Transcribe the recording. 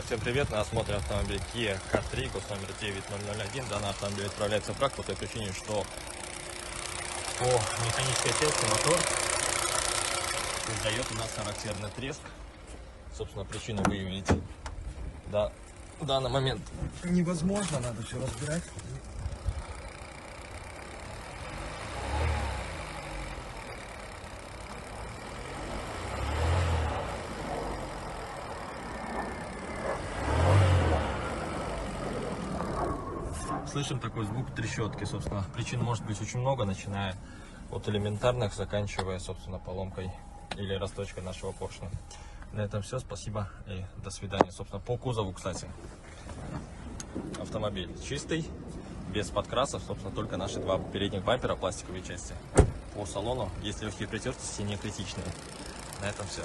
Всем привет, на осмотре автомобиля Kia K3, гос номер 9001. Данный автомобиль отправляется в брак по той причине, что по механической части мотор издает у нас характерный треск. Собственно, причину вы видите. Да, в данный момент невозможно, надо все разбирать. Слышим такой звук трещотки, собственно. Причин может быть очень много, начиная от элементарных, заканчивая, собственно, поломкой или расточкой нашего поршня. На этом все, спасибо и до свидания. Собственно, по кузову, кстати, автомобиль чистый, без подкрасов, собственно, только наши два передних бампера, пластиковые части. По салону есть легкие притертости, не критичные. На этом все.